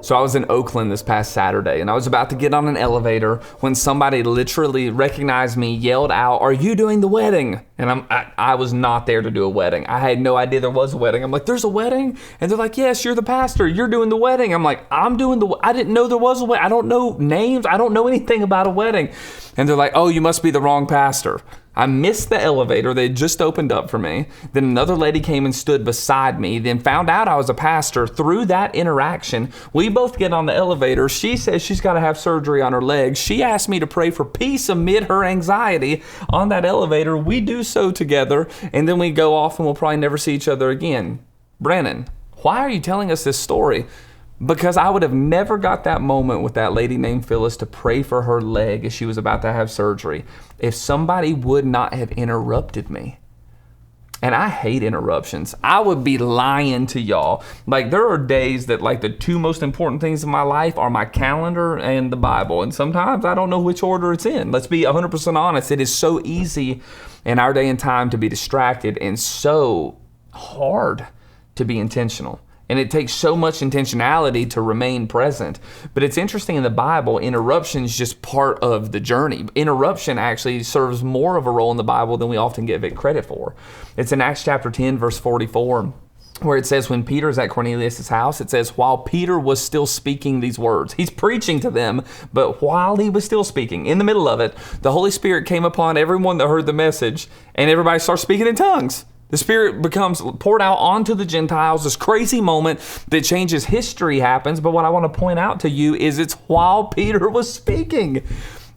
So I was in Oakland this past Saturday, and I was about to get on an elevator when somebody literally recognized me, yelled out, "Are you doing the wedding?" And I was not there to do a wedding. I had no idea there was a wedding. I'm like, "There's a wedding?" And they're like, "Yes, you're the pastor. You're doing the wedding." I'm like, I didn't know there was a wedding. I don't know names. I don't know anything about a wedding. And they're like, "Oh, you must be the wrong pastor." I missed the elevator. They had just opened up for me. Then another lady came and stood beside me, then found out I was a pastor. Through that interaction, we both get on the elevator. She says she's got to have surgery on her legs. She asked me to pray for peace amid her anxiety on that elevator. We do so together, and then we go off and we'll probably never see each other again. Brandon, why are you telling us this story? Because I would have never got that moment with that lady named Phyllis to pray for her leg as she was about to have surgery if somebody would not have interrupted me. And I hate interruptions. I would be lying to y'all. Like, there are days that, like, the two most important things in my life are my calendar and the Bible. And sometimes I don't know which order it's in. Let's be 100% honest. It is so easy in our day and time to be distracted and so hard to be intentional. And it takes so much intentionality to remain present. But it's interesting in the Bible, interruption is just part of the journey. Interruption actually serves more of a role in the Bible than we often give it credit for. It's in Acts chapter 10, verse 44, where it says, when Peter's at Cornelius' house, it says, while Peter was still speaking these words, he's preaching to them, but while he was still speaking, in the middle of it, the Holy Spirit came upon everyone that heard the message, and everybody starts speaking in tongues. The Spirit becomes poured out onto the Gentiles. This crazy moment that changes history happens. But what I want to point out to you is it's while Peter was speaking.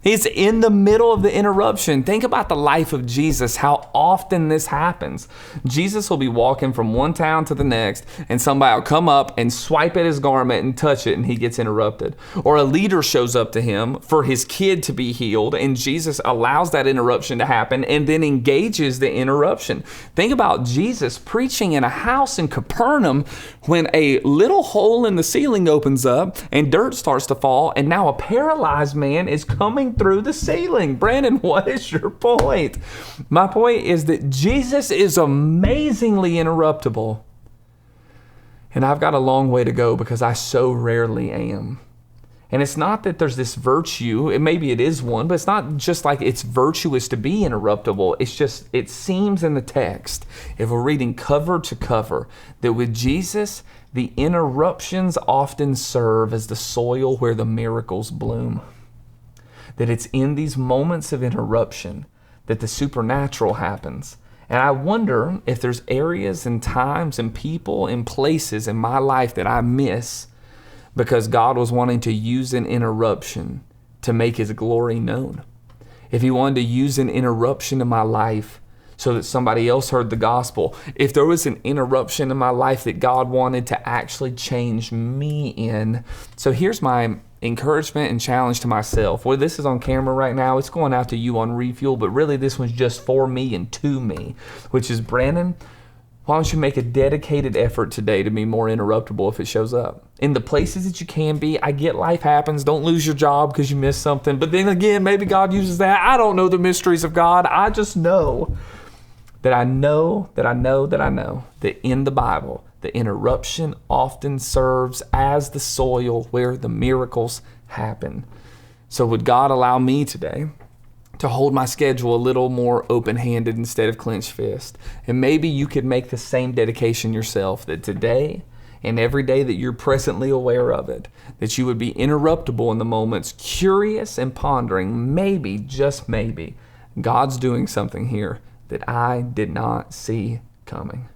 He's in the middle of the interruption. Think about the life of Jesus, how often this happens. Jesus will be walking from one town to the next, and somebody will come up and swipe at his garment and touch it, and he gets interrupted. Or a leader shows up to him for his kid to be healed, and Jesus allows that interruption to happen and then engages the interruption. Think about Jesus preaching in a house in Capernaum when a little hole in the ceiling opens up and dirt starts to fall, and now a paralyzed man is coming through the ceiling. Brandon, what is your point? My point is that Jesus is amazingly interruptible. And I've got a long way to go because I so rarely am. And it's not that there's this virtue, and maybe it is one, but it's not just like it's virtuous to be interruptible. It's just, it seems in the text, if we're reading cover to cover, that with Jesus, the interruptions often serve as the soil where the miracles bloom. That it's in these moments of interruption that the supernatural happens. And I wonder if there's areas and times and people and places in my life that I miss because God was wanting to use an interruption to make His glory known. If He wanted to use an interruption in my life so that somebody else heard the gospel. If there was an interruption in my life that God wanted to actually change me in. So here's my encouragement and challenge to myself. Well, this is on camera right now. It's going out to you on refuel, but really this one's just for me and to me, which is, Brandon, why don't you make a dedicated effort today to be more interruptible if it shows up? In the places that you can be. I get life happens. Don't lose your job because you missed something. But then again, maybe God uses that. I don't know the mysteries of God. I just know that I know that in the Bible, the interruption often serves as the soil where the miracles happen. So would God allow me today to hold my schedule a little more open-handed instead of clenched fist? And maybe you could make the same dedication yourself, that today and every day that you're presently aware of it, that you would be interruptible in the moments, curious and pondering, maybe, just maybe, God's doing something here that I did not see coming.